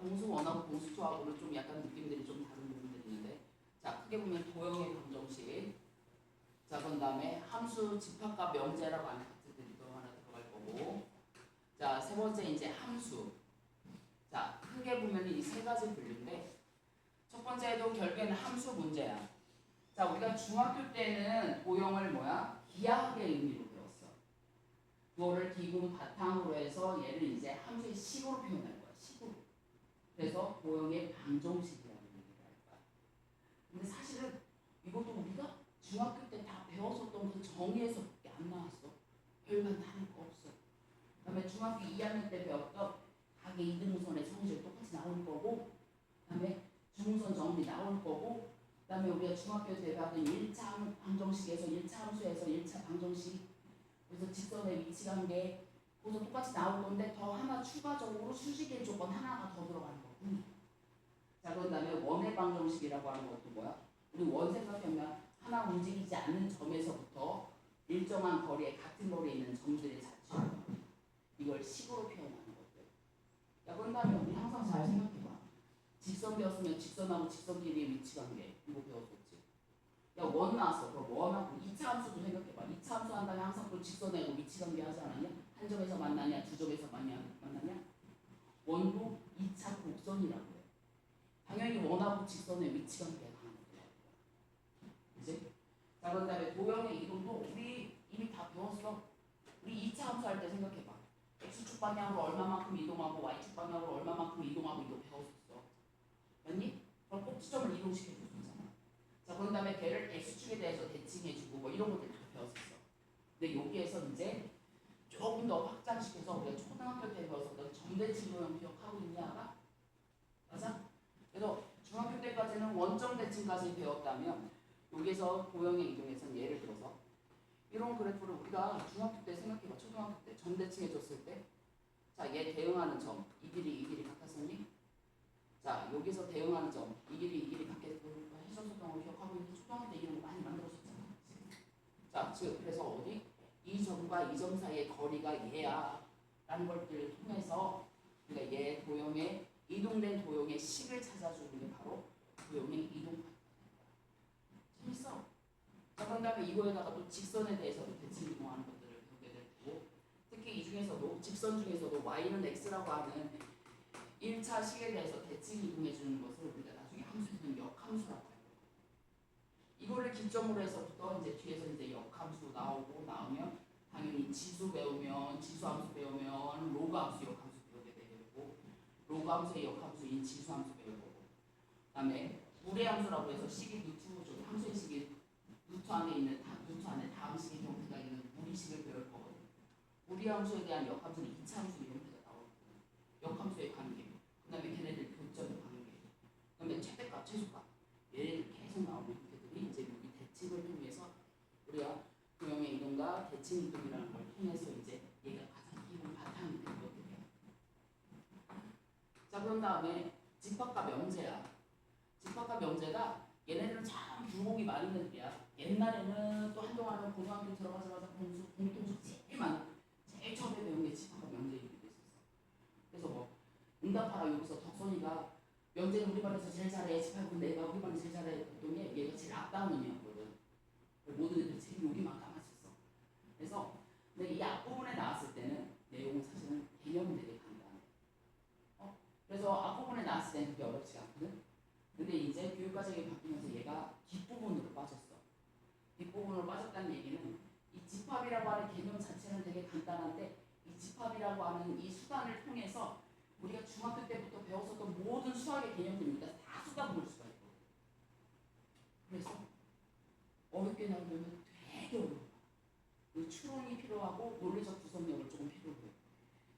공수 원하고 공수 투하고는 좀 약간 느낌들이 좀 다른 부분들이 있는데, 자 크게 보면 도형의 방정식, 자 그런 다음에 함수 집합과 명제라고 하는 파트들이 또 하나 들어갈 거고, 자 세 번째 이제 함수. 자 크게 보면 이 세 가지 분류인데, 첫 번째도 결국에는 함수 문제야. 자 우리가 중학교 때는 도형을 뭐야? 기하학의 의미로 배웠어. 그거를 기본 바탕으로 해서 얘를 이제 함수의 식으로 표현할 거야. 식으로. 그래서 도형의 방정식이라는 얘기를 할 거야. 근데 사실은 이것도 우리가 중학교 때 다 배웠었던 그 정의에서밖에 안 나왔어. 별반 다른 거 없어. 그 다음에 중학교 2학년 때 배웠던 각의 이등분선의 성질 똑같이 나올 거고, 그 다음에 중분선 정리 나올 거고, 그 다음에 우리가 중학교 때 배웠던 1차 방정식에서 1차 함수에서 1차 방정식, 그래서 직선의 위치관계, 그것도 똑같이 나올 건데 더 하나 추가적으로 수식의 조건 하나가 더 들어가는 거고. 자 그런 다음에 원의 방정식이라고 하는 것도 뭐야? 우리 원 생각하면 하나 움직이지 않는 점에서부터 일정한 거리에 같은 거리에 있는 점들의 자취, 이걸 식으로 표현하는 것들. 야 그런 다음에 우리 항상 잘 생각해봐. 직선 배웠으면 직선하고 직선끼리의 위치관계 이거 배웠었지. 야 원 나왔어. 그럼 원하고 2차 함수도 생각해봐. 2차 함수 한다면 항상 그 직선하고 위치관계 하지 않았냐? 한 점에서 만나냐? 두 점에서 만나냐? 원도 2차 곡선이라고 해. 당연히 원하고 직선의 위치관계가 강한 거야. 그치? 자 그런 다음에 도형의 이동도 우리 이미 다 배웠어. 우리 2차 함수 할 때 생각해봐. X축 방향으로 얼마만큼 이동하고 Y축 방향으로 얼마만큼 이동하고 이거 배웠었어. 맞니? 그럼 꼭지점을 이동시켜줬잖아. 자 그런 다음에 걔를 X축에 대해서 대칭해주고 뭐 이런 것들 다 배웠었어. 근데 여기에서 이제 조금 더 확장시켜서 우리가 초등학교 때 배웠었던 점대칭 도형 기억하고 있냐 알아? 맞아? 그래서 중학교 때까지는 원점 대칭까지 배웠다면 여기서 도형의 이동에서는 예를 들어서 이런 그래프를 우리가 중학교 때 생각해봐. 초등학교 때 점대칭 해줬을 때, 자 얘 대응하는 점 이 길이 같았었니? 자 여기서 대응하는 점 이 길이 같게 해줬었던 걸 기억하고 있는데 초등학교 때 이런 거 많이 만들었었잖아. 자 지금 그래서 어디? 이 점과 이 점 사이의 거리가 얘야 라는 것들을 통해서 우리가 얘 도형의 이동된 도형의 식을 찾아주는 게 바로 도형의 이동 파트가 재밌어. 자 그런 다음에 이거에다가 또 직선에 대해서도 대칭 이동하는 것들을 배우게 될 거고, 특히 이 중에서도 직선 중에서도 y는 x라고 하는 1차 식에 대해서 대칭 이동해 주는 것을 우리가 나중에 함수에서는 역함수라고 해요. 이거를 기점으로 해서부터 이제 뒤에서 이제 역함수 나오면 당연히 지수 배우면 지수함수 배우면 로그함수 역함수 배우게 되고, 로그함수의 역함수인 지수함수 배울 거고, 그다음에 무례함수라고 해서 식이 루트 함수의 식이 루트 안에 있는 루트 안에 다음 식의 형태가 있는 무리식을 배울 거거든. 무리함수에 대한 역함수는 2차 함수 형태가 나오고, 역함수의 관계, 그다음에 걔네들 교점의 관계, 그다음에 최대값, 최소값, 얘네들 계속 나오는 형태들이 이제 여기 대칭을 통해서 우리가 도형의 이동과 대칭 이동이라는 걸 통해서 이제 얘가 가장 기본 바탕이 된 것들이야. 자 그런 다음에 집합과 명제야. 집합과 명제가 얘네들은 참 굴곡이 많은 애들이야. 옛날에는 또 한동안은 고등학교 들어가자마자 공통식 제일 처음에 배운 게 집합과 명제이기도 했었어. 그래서 뭐 응답하라 여기서 덕선이가 명제는 우리 반에서 제일 잘해, 집합은 내가 우리 반에서 제일 잘해 했더니 얘가 제일 앞다운 놈이었거든. 모든 애들이 제일 여기만 까맣었어. 그래서 근데 이 앞부분에 나왔을 때는 내용은 사실은 개념은 되게 간단해. 그래서 앞부분에 나왔을 때는 그게 어렵지 않거든. 근데 이제 교육과정이 바뀌면서 얘가 뒷부분으로 빠졌어. 뒷부분으로 빠졌다는 얘기는 이 집합이라고 하는 개념 자체는 되게 간단한데, 이 집합이라고 하는 이 수단을 통해서 우리가 중학교 때부터 배웠었던 모든 수학의 개념들을 우리가 다 쏟아부을 수가 있거든. 그래서 어렵게 나오면 되게 어려워. 그 추론이 필요하고 논리적 구성력을 조금 필요해.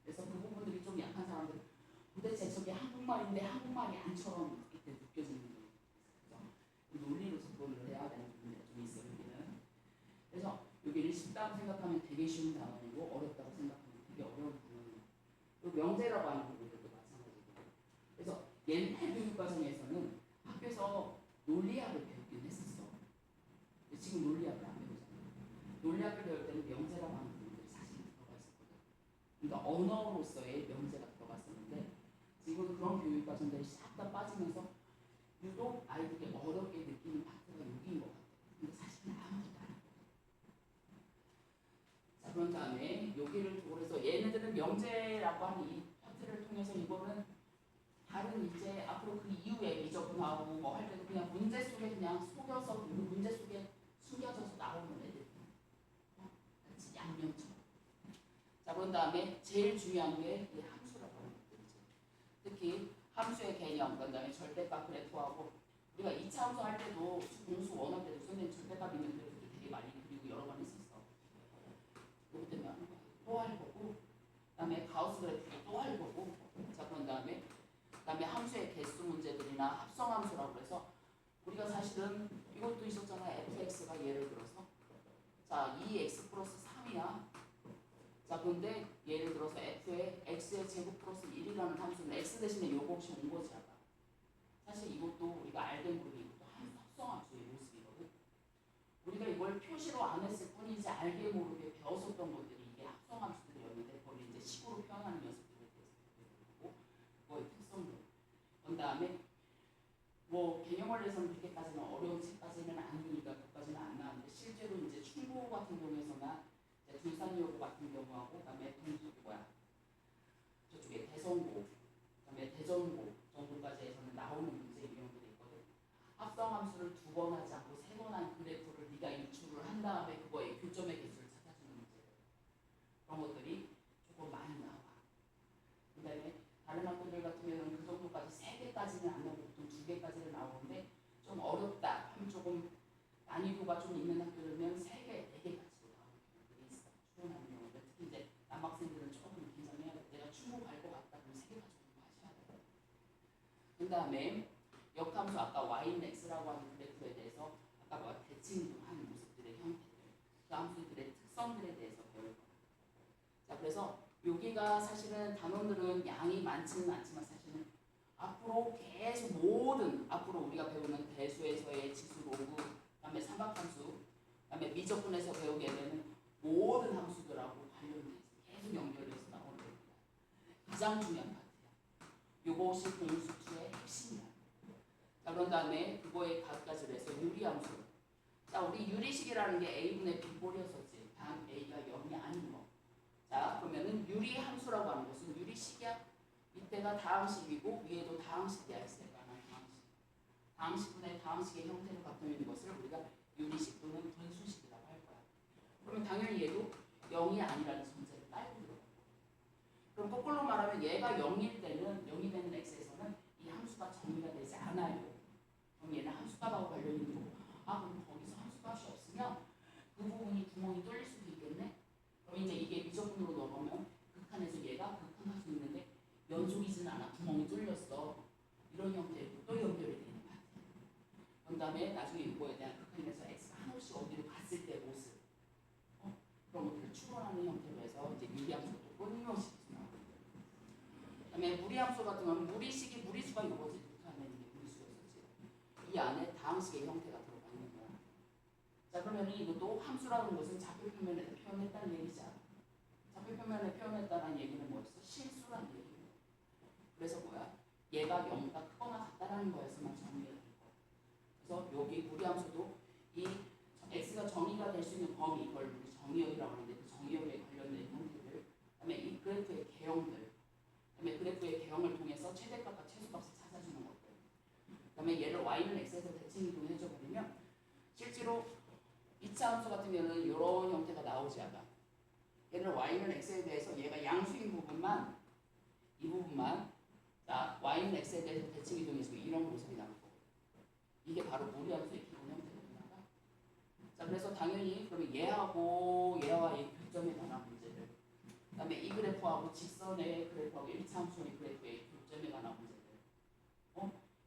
그래서 그 부분들이 좀 약한 사람들은 도대체 저게 한국말인데 한국말이 아니처럼 이렇게 느껴지는 거예요. 그래서 논리로 접근을 해야 되는 부분이 좀 있어요. 여기는. 그래서 여기를 쉽다고 생각하면 되게 쉬운 단어이고 어렵다고 생각하면 되게 어려운 단어예요. 그리고 명제라고 하는 부분들도 마찬가지고. 그래서 옛날 교육과정에서는 학교에서 논리학을 배우긴 했었어. 근데 지금 논리학을 안 배우잖아. 논리학을 배울 때는 명제라고 하는 부분들이 사실 들어가 있었거든. 그러니까 언어로서의 명제가 들어갔었는데 지금 그런 교육과 과정들이 싹 다 빠지면서 유독 아이들이 어렵게 느끼는 파트가 여기인 것 같아요. 근데 사실은 아무것도 안 해요. 자, 그런 다음에 여기를 두고 그래서 얘네들은 명제라고 하는 이 파트를 통해서 이거는 다른 이제 앞으로 그 이후에 미적분하고 뭐 할 때도 그냥 문제 속에 그냥 속여서 그 문제 속에 숨겨져서 나오는 애들. 같이 양면처럼. 자, 그런 다음에 제일 중요한 게 이 함수라고 하는 것들이죠. 특히 함수의 개념, 그다음에 절대값 그래프하고 우리가 2차 함수 할 때도 공수 원할 때도 선생님 절대값 있는 그래프도 되게 많이 그리고 여러 번 했었어. 이것 때문에 하는 거야. 또 할 거고, 그다음에 가우스 그래프도 또 할 거고. 자, 그런 다음에 함수의 개수 문제들이나 합성 함수라고 해서 우리가 사실은 이것도 있었잖아. fx가 예를 들어서 자 2x 플러스 3이야. 자, 근데 예를 들어서 f의 x의 제곱 플러스 1이라는 함수는 x 대신에 요거 없이 온 거지. 아까. 사실 이것도 우리가 알게 모르게 이것도 합성함수의 모습이거든. 우리가 이걸 표시로 안 했을 뿐이지 알게 모르게 배웠었던 것들이 이게 합성함수들이었는데 그걸 이제 식으로 표현하는 연습들에 대해서 배우고 그거의 특성들. 그 다음에 뭐 개념원에서는 그렇게까지는 어려운 책까지는 아니니까 그까지는 안 나왔는데 실제로 이제 충고 같은 경우에서나 둘산여고 같은 경우하고 그다음에 저쪽에 대성고, 그다음에 대전고 정도까지 해서는 나오는 문제 유형들이 있거든. 합성함수를 2번 하지 않고 3번 한 그래프를 네가 유출을 한 다음에 그거의 교점의 개수를 찾아주는 문제들. 그런 것들이 조금 많이 나와. 그다음에 다른 학교들 같은 경우는 그 정도까지 3개까지는 안 나오고 보통 2개까지는 나오는데 좀 어렵다 하면 조금 난이도가 좀 있는 학교들면 3개, 4개까지도 나오는 경우들이 있어. 출연하는 경우들. 특히 이제 남학생들은 조금 긴장해야 돼. 내가 충고 갈 것 같다 그러면 3개까지 공부하셔야 돼. 그 다음에 역함수 아까 y는 x라고 하는 그래프에 대해서 아까 뭐 대칭하는 모습들의 형태들, 그 함수들의 특성들에 대해서 배울 거야. 자, 그래서 여기가 사실은 단원들은 양이 많지는 않지만 사실은 앞으로 계속 모든 앞으로 우리가 배우는 대수에서의 지수 로그, 그다음에 삼각함수, 그다음에 미적분에서 배우게 되는 모든 함수들하고 관련돼서 계속 연결해서 나오는 겁니다. 가장 중요한 파트야. 이것이 공수투의 핵심이야. 자, 그런 다음에 그거에 가까스로 해서 유리함수. 자, 우리 유리식이라는 게 a분의 b꼴이었었지. 단 a가 0이 아닌 거. 자, 그러면은 유리함수라고 하는 것은 유리식이야. 밑에가 다항식이고 위에도 다항식이야. x가 하나 다항식. 다항식분의 다항식의 형태로 갖고 있는 것을 우리가 유리식 또는 분수식이라고 할 거야. 그러면 당연히 얘도 0이 아니라는 전제를 깔고 들어가. 그럼 거꾸로 말하면 얘가 0일 때는 0이 되는 x에서는 이 함수가 정의가 되지 않아요. 그럼 얘는 함수값하고 관련이 있는 거고, 아 그럼 거기서 함수값이 없으면 그 부분이 구멍이 뚫릴 수도 있겠네. 그럼 이제 이게 미적분으로 넘어가면 극한에서 얘가 극한할 수 있는데 연속이진 않아. 구멍이 뚫렸어. 이런 형태로 또 연결이 되는 것 같아요. 그 다음에 나중에 이거에 대한 극한에서 x가 한없이 어디로 갔을 때 모습, 그런 것들을 추론하는 형태로 해서 이제 유리함수도 끊임없이 나오거든요. 그 다음에 무리함수 같은 경우는 무리식이 무리수가 이거지. 극한에 있는 게 무리수였었지. 이 안에 다항식의 형태가 들어가 있는 거야. 자, 그러면 이것도 함수라는 것은 좌표 표면에서 표현했다는 얘기잖아. 좌표 표면에 표현했다는 얘기는 뭐였어? 실수라는 얘기예요. 그래서 뭐야? 얘가 0보다 크거나 같다라는 거에서만 정의가 될 거야. 그래서 여기 무리함수도 이 x가 정의가 될 수 있는 범위, 이걸 우리 정의역이라고 하는데 그 정의역에 관련된 형태들, 그다음에 이 그래프의 개형들, 그다음에 그래프의 개형을 통해서 최대값과 최소값을 찾아주는 것들, 그다음에 얘를 y는 x에서 대칭 이동해줘 버리면 실제로 2차 함수 같은 경우는 이런 형태가 나오지 않아. 얘는 y는 x에 대해서 얘가 양수인 부분만, 이 부분만, 자 y는 x에 대해서 대칭 이동해서 이런 모습이 나올 거고, 이게 바로 무리함수의 기본 형태거든요. 자, 그래서 당연히 그러면 얘하고 얘와의 교점에 관한 문제들, 그다음에 이 그래프하고 직선의 그래프하고 1차 함수의 그래프의 교점에 관한 문제들,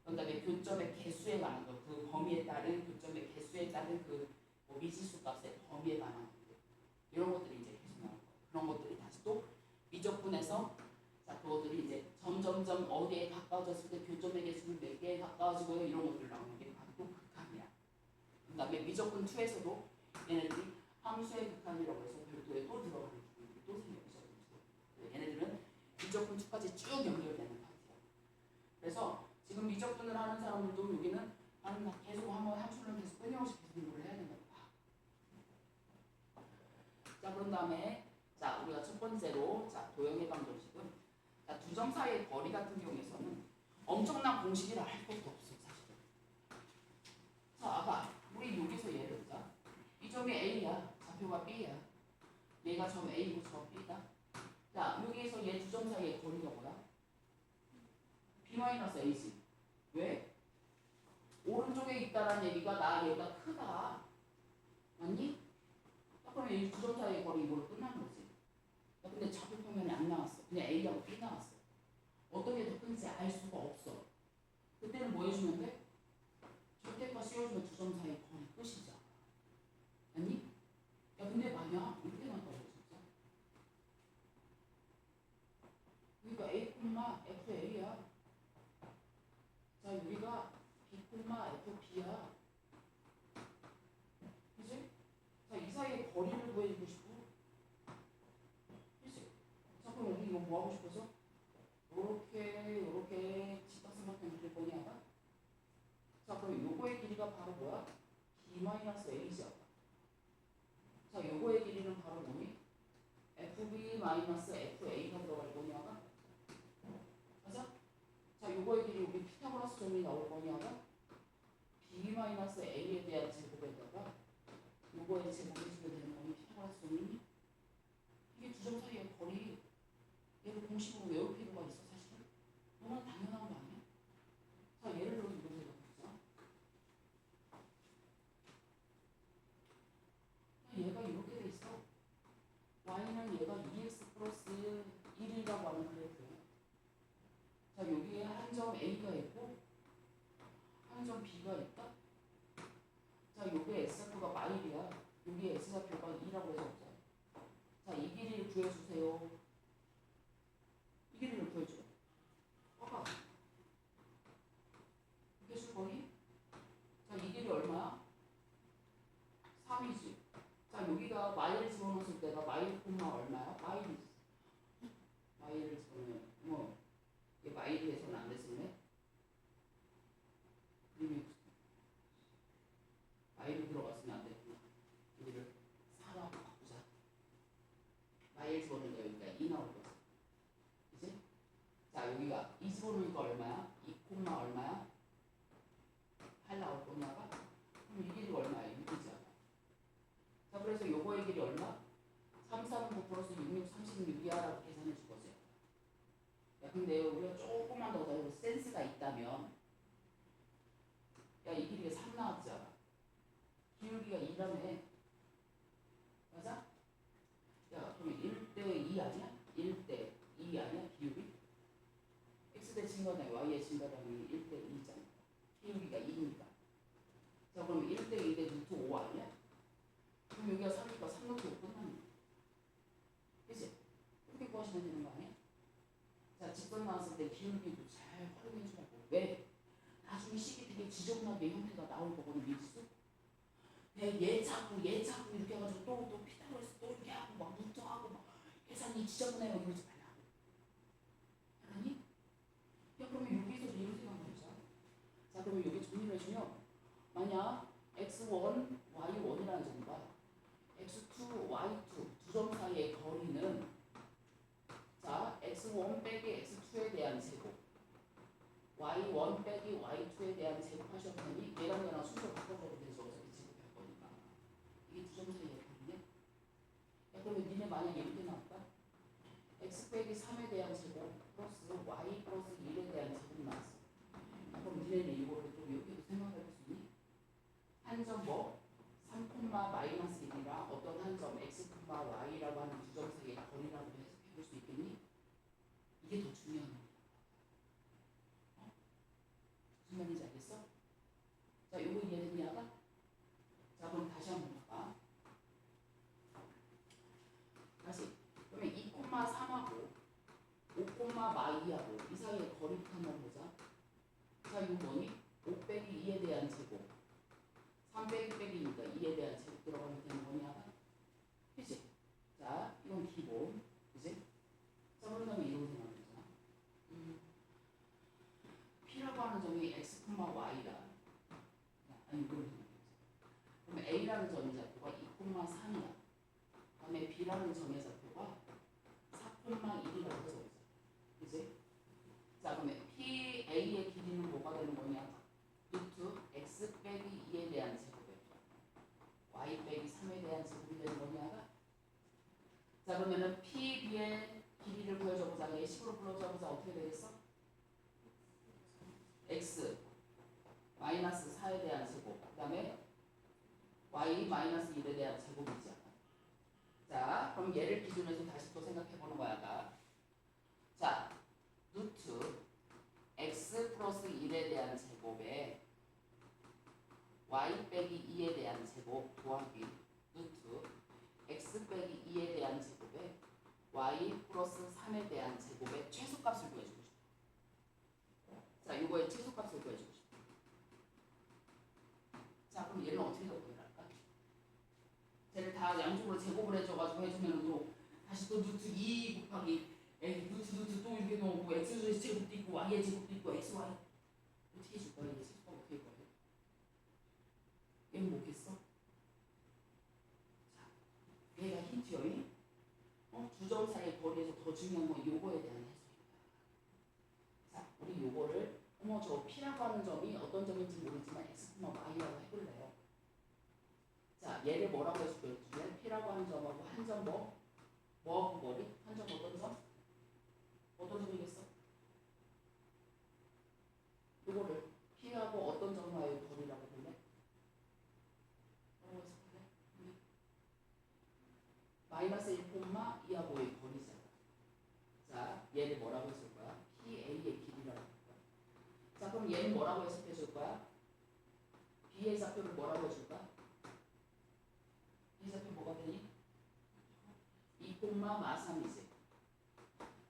그다음에 교점의 개수에 관한 것, 그 범위에 따른 교점의 개수에 따른 그 미지수 값의 범위에 관한 것들, 이런 것들이 이제 계속 나올 거예요. 그런 것들이 다시 또 미적분에서 자 그것들이 이제 점점점 어디에 가까워졌을 때 교점의 개수는 몇 개에 가까워지고요. 이런 것들 나오는 게 바로 또 극한이야. 그 다음에 미적분 2에서도 얘네들이 함수의 극한이라고 해서 별도에 또 들어가는 부분들이 또 생겨. 미적분 2. 얘네들은 미적분 2까지 쭉 연결되는 파트야. 그래서 지금 미적분을 하는 사람들도 여기는 계속 한번 함수를 계속 끊임없이 계속 공부를 해야 된다. 자, 그런 다음에 자, 우리가 첫 번째로 자, 도형의 방정식은 자, 두 점 사이의 거리 같은 경우에서는 엄청난 공식이라 할 것도 없어, 사실. 자, 아까 우리 여기서 예를 들자. 이 점이 A야, 좌표가 B야. 얘가 점 A고 점 B다. 자, 여기에서 얘 두 점 사이의 거리가 뭐야? B-A지. 왜? 오른쪽에 있다는 얘기가 나 얘보다 크다. 맞니? 그럼 이 두 점 사이의 거리 이걸로 끝난 거지. 근데 좌표 평면이 안 나왔어. 그냥 A하고 B 나왔어. 어떤 게 더 큰지 알 수가 없어. 그때는 뭐 해주면 돼? 절대값 씌워주면 두 점 사이의 거리 끝이잖아. 아니? 야, 근데 만약 이렇게 나왔다고 진짜. 그러니까 A, FA야. 자, 여기가 B, FB야. 그치? 자, 이 사이의 거리를 구해주고 싶어. 그치? 자, 그럼 우리 이거 뭐 하고 싶어서? 요렇게 직각삼각형 그릴 거냐? 자, 그럼 요거의 길이가 바로 뭐야? B-A죠. 자, 요거의 길이는 바로 뭐니? FB-FA가 들어갈 거냐가? 맞아? 자, 요거의 길이 우리 피타고라스 점이 나올 거냐가? B-A에 대한 제곱에다가 요거의 제곱해주면 되는 거니 피타고라스 점이니? 이게 두 점 사이의 거리 얘를 공식으로 외울 필요가 있어 사실은? 너무 당연한 거 아니야? 자, 예를 들어서 이거 생각해보자. 얘가 이렇게 돼 있어. y는 얘가 2x 플러스 1이라고 하는 그래프야. 자, 여기에 한 점 a가 있고 한 점 b가 있다. 자, 요게 x좌표가 마일이야. 여기에 x좌표가 2라고 해서 없잖아. 자, 이 길이를 구해주세요. 이 길이를 구해줘. 봐봐. 이게 줄 거니? 자, 이 길이 얼마야? 3이지. 자, 여기가 마일을 집어넣었을 때가 마일 콤마 얼마야? 마일이지. 마일을 집어넣으면 뭐 이게 마일이 해서는 안 됐었네. 그림이 마일이 들어갔으면 안 됐구나. 여기를 4로 바꾸자. 마일 집어넣으니까 여기가 2 나올 거지. 그치? 자, 여기가 2 집어넣으니까 얼마야? 2 콤마 얼마야? 8 나올 거냐가? 그럼 이 길이가 얼마야? 6이지. 자, 그래서 요거의 길이 얼마? 3, 4는 9 플러스 6, 6, 36이야 라고 계산해 줄 거지. 야, 근데 우리가 조금만 더 센스가 있다면 야, 이 길이가 3 나왔잖아. 기울기가 2라며. 맞아? 야, 그럼 1대 2 아니야? 1대 2 아니야? 기울기? x대 증가당이 y의 증가당이 1대 2잖아. 기울기가 2니까. 자, 그럼 1대 2대 루트 5 아니야? 그럼 여기가 3이니까 3 루트 5 끝나는 거야. 그치? 이렇게 구하시면 되는 거 아니야? 자, 직선 나왔을 때 기울기도 잘 활용해 주라고. 왜? 나중에 식이 되게 지저분하게 형태가 나올 거거든, 미지수. 얘 차고 이렇게 해가지고 또 피타고라스 또 이렇게 하고 막 루트하고 막 계산이 지저분해요 이러지 말라고. 아니? 야, 그러면 여기서 이런 생각 해보자. 자, 그러면 여기 정리를 해주면 만약 x1, y1이라는 점과 x2, y2 두 점 사이의 거리는 자, x1 빼기 x2에 대한 제곱 y1 빼기 y2에 대한 제곱 하셨더니 얘랑 순서 바꿔줘도 되죠. 어차피 제곱할 거니까. 이게 두 점 사이의 거리네. 야, 그러면 니네 만약 이렇게 나왔다. x 빼기 3에 대한 제곱 플러스 y 플러스 1에 대한 제곱 나왔어. 야, 그럼 니네는 이거를 좀 이렇게도 생각해 볼 수 있니? 한 점 뭐? 3, 마이너스 1이랑 어떤 한 점 x, y라고 하는 두 점 사이의 거리라고 해석해 볼 수 있겠니? 이게 더 중요한 거야. 무슨 말인지 알겠어? 자, 요거 이해됐냐가? 자, 그럼 다시 한번 볼까? 다시. 그러면 2,3하고 5,마이하고 이 사이의 거리부터 한번 보자. 자, 이거 뭐니? 5 빼기 2에 대한 제곱. 3 빼기 빼기니까 2에 대한 제곱 들어가면 되는 거냐가? 그치? 자, 이건 기본. 그치? 자, 그러면 이런 생각해보자. 아니 이걸 그럼 A라는 점의 좌표가 2,3이야. 그다음에 B라는 점의 좌표가 4,1이라고 적어줘. 그지? 자 그러면 PA의 길이는 뭐가 되는 거냐? 루트 X 빼기 2에 대한 제곱에 Y 빼기 3에 대한 제곱이 되는 거냐? 자 그러면은 PB의 길이를 구해줘보자. 예식으로 불러줘보자. 어떻게 되겠어? X 마이너스 4에 대한 제곱 그 다음에 Y 마이너스 1에 대한 제곱이지. 자 그럼 얘를 기준으로 다시 또 생각해보는 거야. 자 루트 X 플러스 1에 대한 제곱에 Y 빼기 2에 대한 제곱 더하기 루트 X 빼기 2에 대한 제곱에 Y 플러스 3에 대한 제곱의 최소값을 구해주고 싶어. 자 이거의 최소값을 구해주고 싶어. 자 그럼 얘는 어떻게 구해할까? 쟤를 다 양쪽으로 제곱을 해줘가지고 해주면 또 다시 또 루트 2 곱하기 루트 또 이렇게 넣고 X의 제곱도 있고 Y의 제곱도 있고 XY 어떻게 해줄 거야? 얘 최소값 어떻게 할 거야? 얘는 뭐겠어? 자 얘가 힌트요. 두 점 사이의 거리에서 더 중요한 건 요거에 대한 해석입니다. 자 우리 요거를 저 P라고 하는 점이 어떤 점인지 모르지만 X, Y라고 해볼래요. 자 얘를 뭐라고 해서 보여주면 P라고 하는 점하고 한 점 뭐하고 거리? 한 점 어떤 점? 어떤 점이겠어? 요거를 P하고 어떤 점과의 거리라고 볼래? 뭐라고 해서 볼래? 마이너스 1, 2하고의 거리잖아. 자 얘를 뭐라고 해줄 거야? PA의 길이라고 할 거야. 자 그럼 얘는 뭐라고 해석해 줄 거야? B의 좌표를 뭐라고 해줄까? B의 좌표 뭐가 되니? 2, 마삼이지.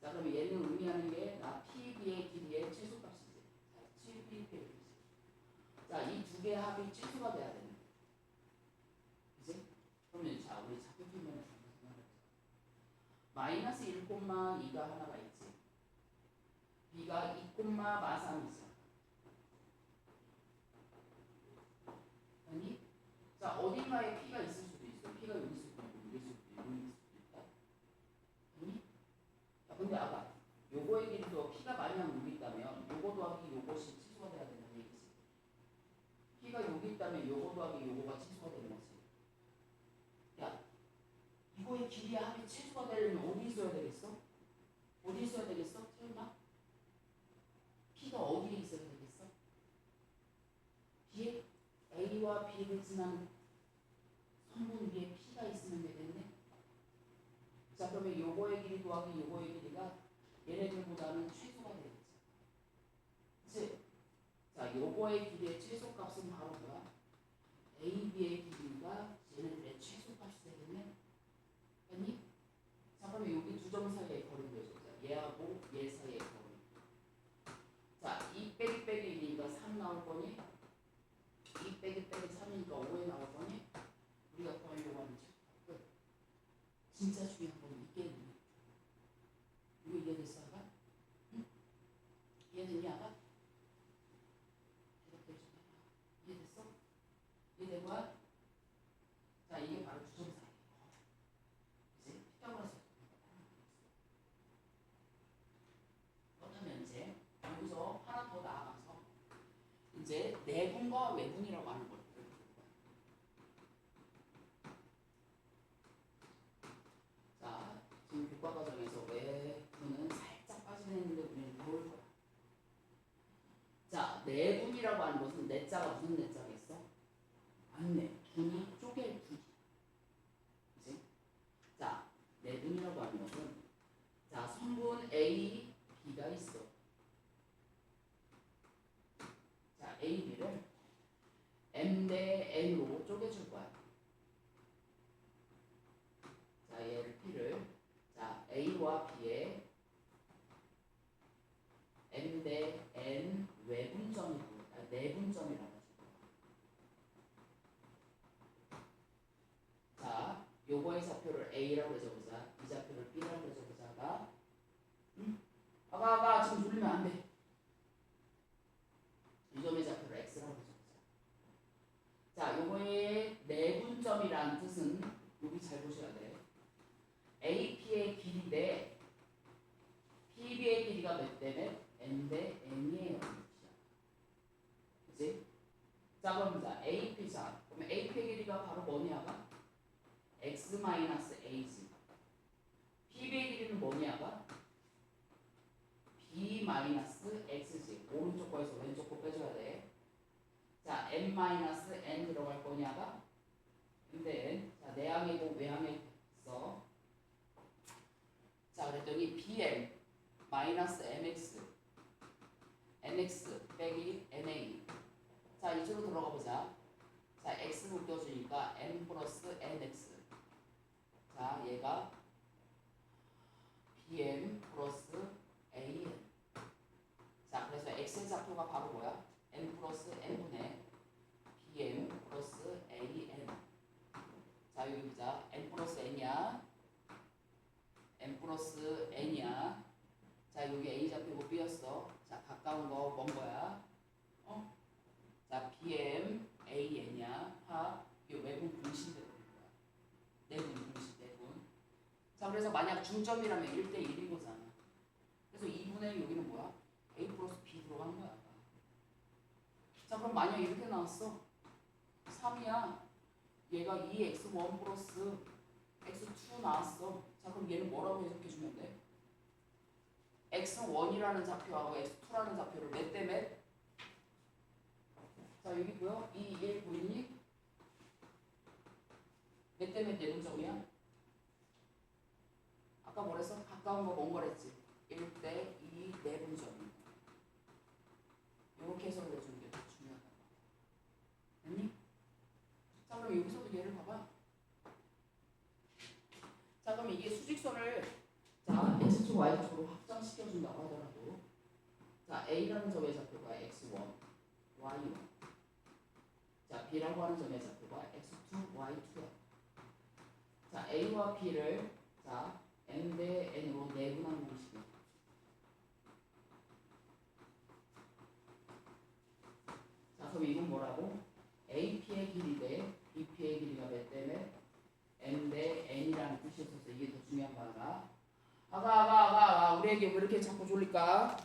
자 그럼 얘는 의미하는 게 PB의 길이의 최소값이지. 자 PB의 길이. 자이 두 개의 합이 최소가 돼야 되는 거야. 그지? 그러면 자 우리 좌표 표면을 마이너스 1, 2가 하나가 있지. B가 2, 마삼이지. 아니? 자 어딘가에 P가 있을 수도 있어. P가 여기 있을 수도 있고 여기 있을 수도 있고 여기 있을 수도 있다. 아니? 자 근데 아까 요거의 길이도 P가 만약 여기 있다면 요거 더하기 요것이 취소가 돼야 된다는 얘기지. P가 여기 있다면 요거 더하기 요거가 취소가 되는 거지. 야 이거의 길이의 합이 최소가 되려면 어디 있어야 되겠어? 어디 있어야 되겠어? 설마? P가 어디에 있어야 되겠어? B에 A와 B를 지난 성분 위에 P가 있으면 되겠네? 자 그러면 요거의 길이 더하기 요거의 길이가 얘네들보다는 최소가 되겠지. 그치? 자 요거의 길이의 최소값은 바로 뭐야? A, B의 길이가 얘네들의 최소값이 되겠네? 아니? 자 그러면 여기 두 점 사이의 거리를 내줘보자. 얘하고 얘 사이의 거리. 자 2 빼기 빼기 1이니까 3 나올 거니? 2 빼기 빼기 3이니까 5에 나올 거니? 우리가 구하려고 하는 최소값. 진짜 중요한 건 이게 이거 이해됐어 아가? 응? 이해됐냐 아가? 대답해주세요. 이해됐어? 이해된 거야? 자 이게 바로 두 점 사이. 이제 피타고라스. 그렇다면 이제 여기서 하나 더 나아가서 이제 내분과 외분이라고 하는 걸 배울 거야. 자 지금 교과 과정에서 외분은 살짝 빠지긴 했는데 우리는 배울 거야. 자 내분이라고 하는 것은 내자가 무슨 내자겠어? 맞네. 분이 쪼갤 분이. 그치? 자 내분이라고 하는 것은 자 성분 A, B가 있어. 자 A, B를 M 대 N으로 쪼개줄 거야. 자 얘를 P를 자 A와 B의 M 대 N 외분점이라고 내분점이라고 하죠. 자 요거의 좌표를 A라고 해줘보자. 이 좌표를 B라고 해줘보자가 응? 아가 지금 돌리면 안 돼. 이 점의 좌표를 X라고 해줘보자. 길이가 몇 대면 n대 n이에요. 그치? 자 그럼 자 AP자 그러면 AP의 길이가 바로 뭐냐가 x-a지. PB의 길이는 뭐냐가 b-x지. 오른쪽 거에서 왼쪽 거 빼줘야 돼. 자 n-n 들어갈 거냐가 근데 n. 자 내항이고 외항에 써. 자 그랬더니 bm 마이너스 mx nx 빼기 na. 자 이쪽으로 들어가 보자. 자 x 묶여주니까 n 플러스 nx. 자 얘가 bm 플러스 an. 자 그래서 x의 좌표가 바로 뭐야? n 플러스 n분의 bm 플러스 an. 자 여기 보자. n 플러스 n이야. n 플러스 n이야. 자 여기 a 좌표고 b였어. 자 가까운 거 먼 거야. 자 bm an이야. 이 외분 분신대로 되는 거야. 내분 분신 내분. 자 그래서 만약 중점이라면 1대1인 거잖아. 그래서 2분의 여기는 뭐야? a 플러스 b 들어가는 거야. 자 그럼 만약 이렇게 나왔어. 3이야. 얘가 2x1 플러스 x2 나왔어. 자 그럼 얘는 뭐라고 해석해주면 돼? x1이라는 좌표하고 x2라는 좌표를 몇 대 몇? 자 여기 뭐야? 2, 1 보이니? 몇 대 몇 내분점이야? 아까 뭐랬어? 가까운 거 먼 거랬지? 1대 2 내분점. 이렇게 해석을 해주는 게 더 중요하다. 됐니? 자 그럼 여기서도 얘를 봐봐. 자 그럼 이게 수직선을 자 x축 y축으로 확장시켜준다고 하더라도 자 a라는 점의 좌표가 x1 y1. 자 b라고 하는 점의 좌표가 x2 y2야. 자 a와 b를 자 n 대 n으로 내분하는 공식이야. 자 그럼 이건 뭐라고? ap의 길이 대 bp의 길이가 몇 대 몇? n 대 n이라는 뜻이 있어서 이게 더 중요한 거야. 아가 우리에게 왜 이렇게 자꾸 졸릴까?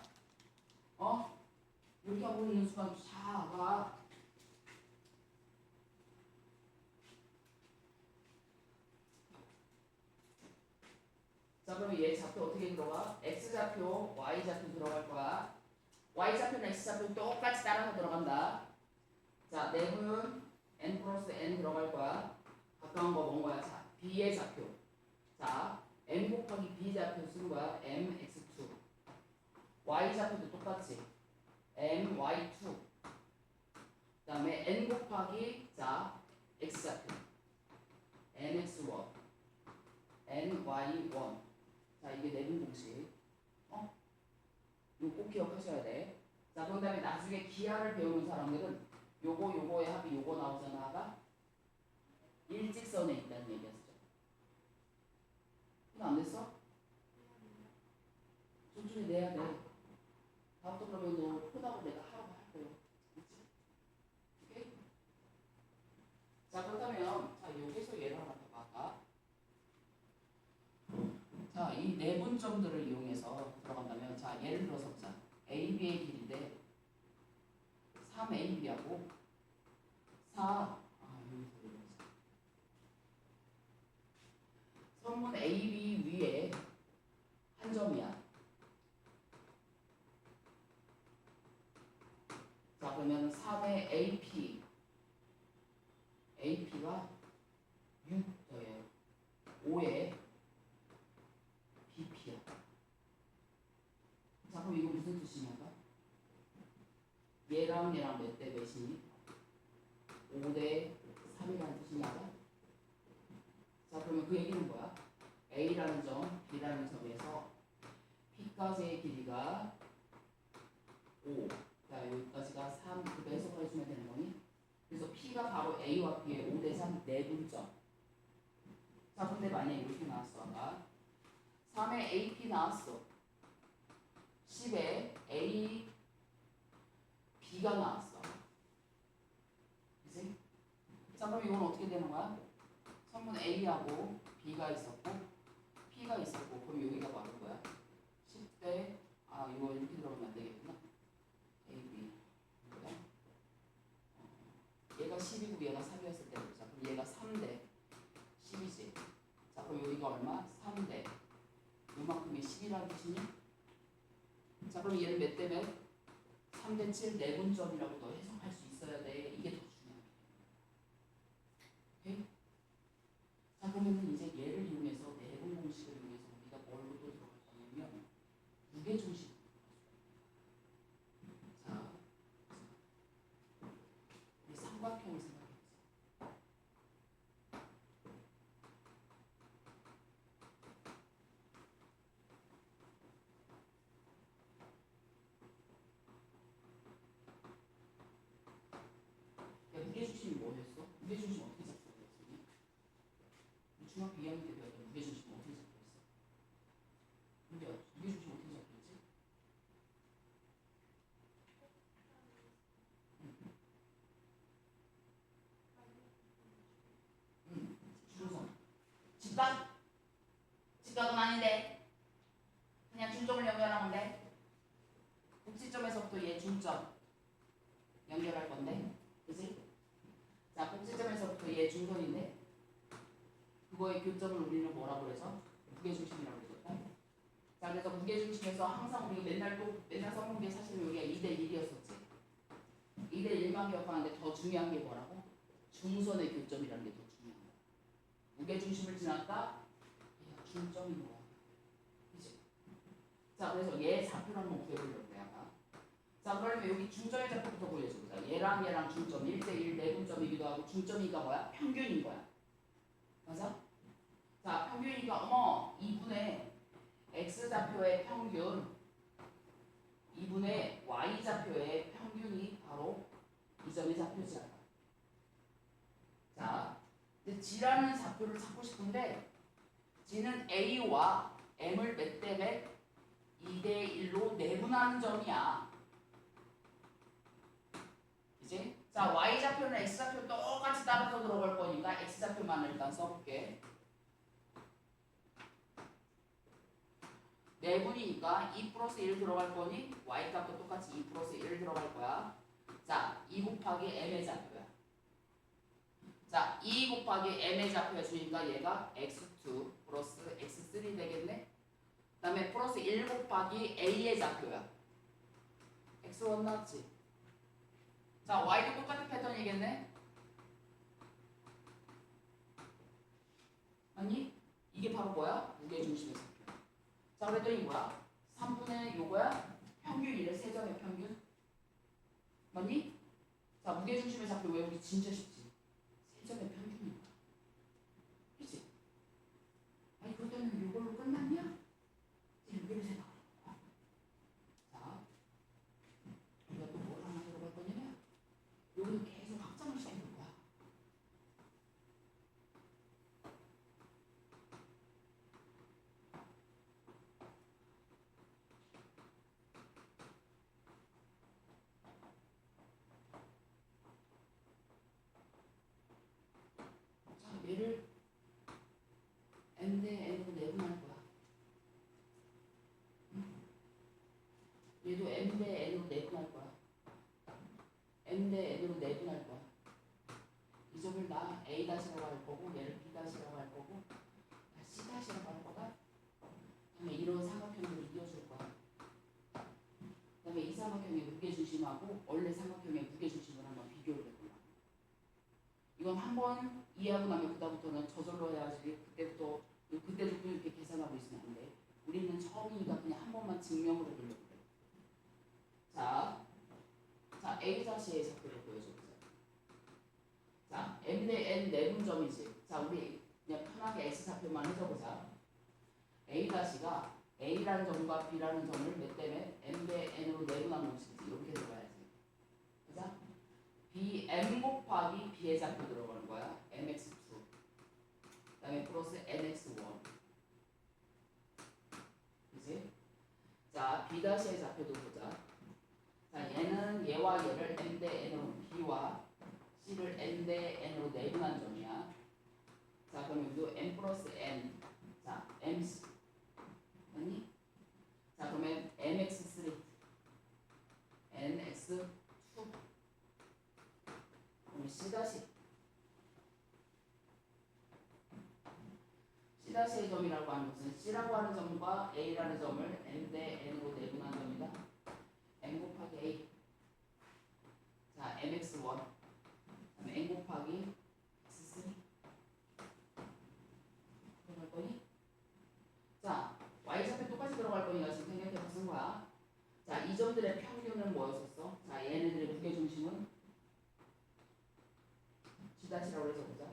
이렇게 하고 있는 순간 아가. 자 그럼 얘 좌표 어떻게 들어가? x좌표, y좌표 들어갈 거야. y좌표는 x좌표 똑같이 따라서 들어간다. 자 내분 n 플러스 n 들어갈 거야. 가까운 거 뭔 거야? 자 b의 좌표. 자 m 곱하기 b 좌표 쓴 거야. mx2. y 좌표도 똑같지. my2. 그 다음에 n 곱하기 자 x 좌표. nx1. ny1. 자 이게 내분 공식. 이거 꼭 기억하셔야 돼. 자 그런 다음에 나중에 기하를 배우는 사람들은 요거의 합이 요거 나오잖아. 아까 일직선에 있다는 얘기였어. 이거 안 됐어? 천천히 내야 돼. 다음부터 그러면 너 푸다고 내가 하라고 할 거야. 그렇지? 오케이? 자 그렇다면 자 여기서 예를 하나 더 봐봐. 자 이 내분점들을 이용해서 들어간다면 자 예를 들어서 보자. AB의 길이인데 3AB하고 4 선문 AB 위에 한 점이야. 자 그러면 3의 AP가 6 더해요 5의 BP야. 자 그럼 이거 무슨 뜻이냐가? 얘랑 몇 대 몇이니? 5대 3이라는 뜻이냐가? 자 그러면 그 얘기는 뭐야? A라는 점, B라는 점에서 P까지의 길이가 5. 자 여기까지가 3. 그렇게 해석을 해주면 되는 거니? 그래서 P가 바로 A와 B의 5대 3 내분점. 자 근데 만약에 이렇게 나왔어. 아까 3의 AP 나왔어. 10의 A B가 나왔어. 그치? 자 그럼 이건 어떻게 되는 거야? 선문 A하고 B가 있었고 P가 있었고 그럼 여기가 바로 뭐야? 10대 10이고 얘가 3이었을 때 보자. 그럼 얘가 3대 10이지. 자, 그럼 여기가 얼마? 3대 요만큼이 10이라는 뜻이니? 자, 그럼 얘는 몇 대 몇? 3대 7 내분점이라고도 해석할 수 있어야 돼. 이게 더 중요해. 오케이? 자, 그러면 이제 얘를 이용해서 내분 공식을 이용해서 우리가 뭘로 또 들어갈 거냐면 무게중심. 자, 우리 삼각형을 생각해. 무게중심이 뭐였어? 무게중심 어떻게 잡혔어? 중학교 2학년 때 배웠던 무게중심 어떻게 잡혔어? 무게중심 어떻게 잡혔지? 중선. 직각? 직각은 아닌데 그냥 중점을 연결하면 돼. 꼭지점에서부터 얘 중점 연결할 건데, 그지? 자, 꼭지점에서부터 얘 중선인데 그거의 교점을 우리는 뭐라고 그래서 무게중심이라고 그랬었다. 자, 그래서 무게중심에서 항상 우리가 맨날 써먹는 게 사실 여기가 2대 1이었었지. 2대 1만 기억하는데 더 중요한 게 뭐라고? 중선의 교점이라는 게 더 중요한 거야. 무게중심을 지났다? 얘가 중점인 거야. 그치? 자, 그래서 얘 좌표를 한번 구해보려고 해. 자, 그러면 여기 중점의 좌표부터 보여주자. 얘랑 중점 1대1 내분점이기도 하고 중점이가 뭐야? 평균인 거야. 맞아? 자, 평균이니까 2분의 x좌표의 평균 2분의 y좌표의 평균이 바로 이 점의 좌표지. 자, 이제 g라는 좌표를 찾고 싶은데 g는 a와 m을 몇 대 몇? 2대 1로 내분하는 점이야. 그치? 자, y좌표는 x좌표 똑같이 따라서 들어갈 거니까 x좌표만 일단 써볼게. 내분이니까 2 플러스 1 들어갈 거니 y값도 똑같이 2 플러스 1 들어갈 거야. 자, 2 곱하기 m의 좌표야. 자, 2 곱하기 m의 좌표 해주니까 얘가 x2 플러스 x3 되겠네. 그 다음에 플러스 1 곱하기 a의 좌표야. x1 나왔지? 자, y도 똑같은 패턴이겠네? 아니? 이게 바로 뭐야? 무게중심의 좌표. 자, 그랬더니 뭐야? 3분의 요거야? 평균이래. 세점의 평균. 맞니? 자, 무게중심의 좌표 외우기 진짜 쉽지? 세점의 평균인 거야. 그치? 아니, 그렇다면 요걸로 끝났냐? 이제 여기를 생각해. 자, 우리가 또 뭘 하나 들어갈 거냐면 여기는 계속 확장을 시켜볼 거야. 자, 얘를 n 대 n으로 내분할 거야. 얘도 m 대 n으로 내분할 거야. m 대 n으로 내분할 거야. 이 점을 나 a 다시라고 할 거고 얘를 b 다시라고 할 거고 c 다시라고 할 거다. 그다음에 이런 삼각형으로 이어줄 거야. 그다음에 이 삼각형의 무게중심하고 원래 삼각형의 무게중심을 한번 비교를 해보라. 이건 한번 이해하고 나면 그다음부터는 저절로 해야지. 그때도 이렇게 계산하고 있으면 안 돼. 우리는 처음이니까 그냥 한 번만 증명을 해보려고 그래. 자, A 자체의 좌표를 보여줘보자. 자, M 대 N 내분점이지. 자, 우리 그냥 편하게 X 좌표만 해줘보자. A 다시가 A라는 점과 B라는 점을 몇 대 몇? M 대 N으로 내분한 공식이지. 이렇게 들어가야지. 그자? B, M 곱하기 B의 좌표 들어가는 거야. MX2. 그 다음에 플러스 NX1. 그지? 자, B 다시의 좌표도 보자. 자, 얘는 얘와 얘를 M 대 N으로 B와 C를 M 대 N으로 내분한 점이야. 자, 그럼 여기도 M 플러스 N. 자, MC. 아니? 자, 그러면 MX3. NX2. 그럼 C 다시. N이라는 점을 N 대 N으로 내분한 점이다. N 곱하기 A. 자, MX1. N 곱하기 X3. 들어갈 거니? 자, Y좌표 똑같이 들어갈 거니까 지금 생각해서 쓴 거야. 자, 이 점들의 평균은 뭐였었어? 자, 얘네들의 무게중심은 G'라고 해서 보자.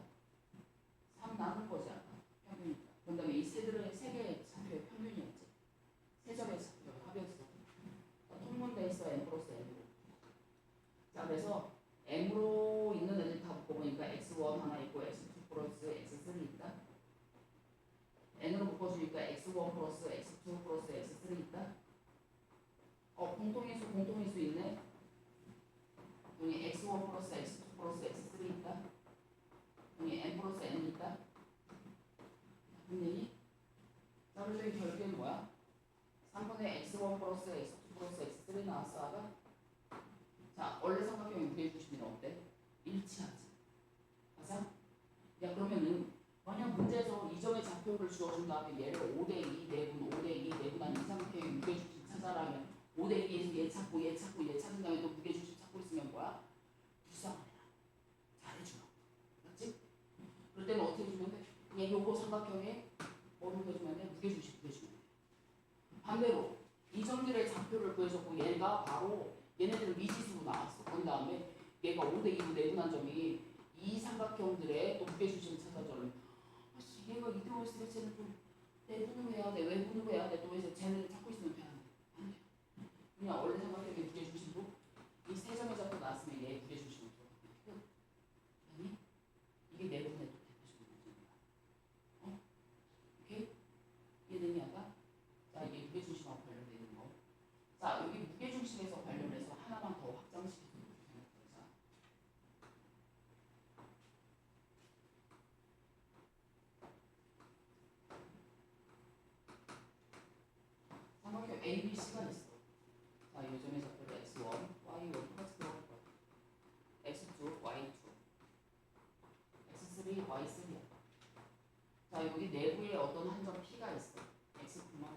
3 나눈 거지 아까. 평균이니까. 그 다음에 이 세 개의 좌표의 평균이었지. 세 점의 좌표가 합이었어. 통분돼 있어. M 플러스 N으로. 자, 그래서 M으로 있는 애들 다 묶어보니까 X1 하나 있고 X2 플러스 X3 있다. N으로 묶어주니까 X1 플러스 X2 플러스 X3 있다. 공통인수 있네. 여기 X1 플러스 X2 플러스 X3 있다. 여기 N 플러스 N 있다. 분명히. 자, 그래서 이 결국에는 뭐야? 3분의 X1 플러스 X2 플러스 X3 나왔어, 아까? 자, 원래 삼각형의 무게중심은 어때? 일치하지. 맞아? 야, 그러면은 만약 문제에서 이 점의 좌표를 주어준 다음에 얘를 5대2 내분, 5대2 내분한 이 삼각형의 무게중심 찾아라면 5대2에서 얘 찾고 얘 찾은 다음에 또 무게중심 찾고 있으면 뭐야? 불쌍하냐. 잘해주마. 맞지? 그럴 때는 어떻게 해주면 돼? 그냥 요거 삼각형에 뭐를 해주면 돼? 무게중심 구해주면 돼. 반대로 이 점들의 좌표를 구해줬고 얘가 바로 얘네들은 미지수로 나왔어. 그 다음에 얘가 5대2로 내분한 점이 이 삼각형들의 또 무게중심을 찾아줘는 얘가 이대로 있으면 쟤는 좀 내분으로 해야 돼. 외분으로 해야 돼. 또 해서 쟤네를 찾고 있으면 돼. 안 돼. 그냥 원래 삼각형의 무게중심도 이 세 점의 좌표 나왔으면 얘의 무게중심을 들어. 아니? 이게 내분의 또 대표적인 문제입니다. 오케이? 이해되니 아까? 자, 이게 무게중심하고 관련되어 있는 거. 자, 여기 무게중심에서 관련해서 하나만 더 확장시켜서 생각해보자. 삼각형 A, B, C가 있어. 자, 이 점의 좌표를 X1, Y1 똑같이 들어갈 거야. X2, Y2, X3, Y3야. 자, 여기 내부에 어떤 한 점 P가 있어. X, Y.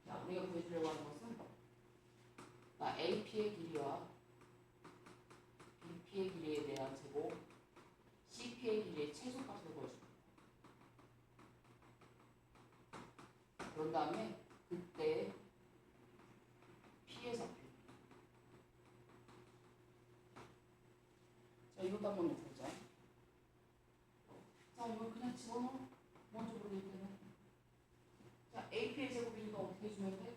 자, 우리가 구해주려고 하는 것은 AP의 길이와 BP의 길이에 대한 제곱, CP의 길이의 최소값을 구해줍니다. 그런 다음에 그때 P의 좌표. 자, 이것도 한번 놓고보자. 자, 이거 그냥 집어넣어. 먼저 모르기 때문에. 자, AP의 제곱이니까 어떻게 해주면 돼?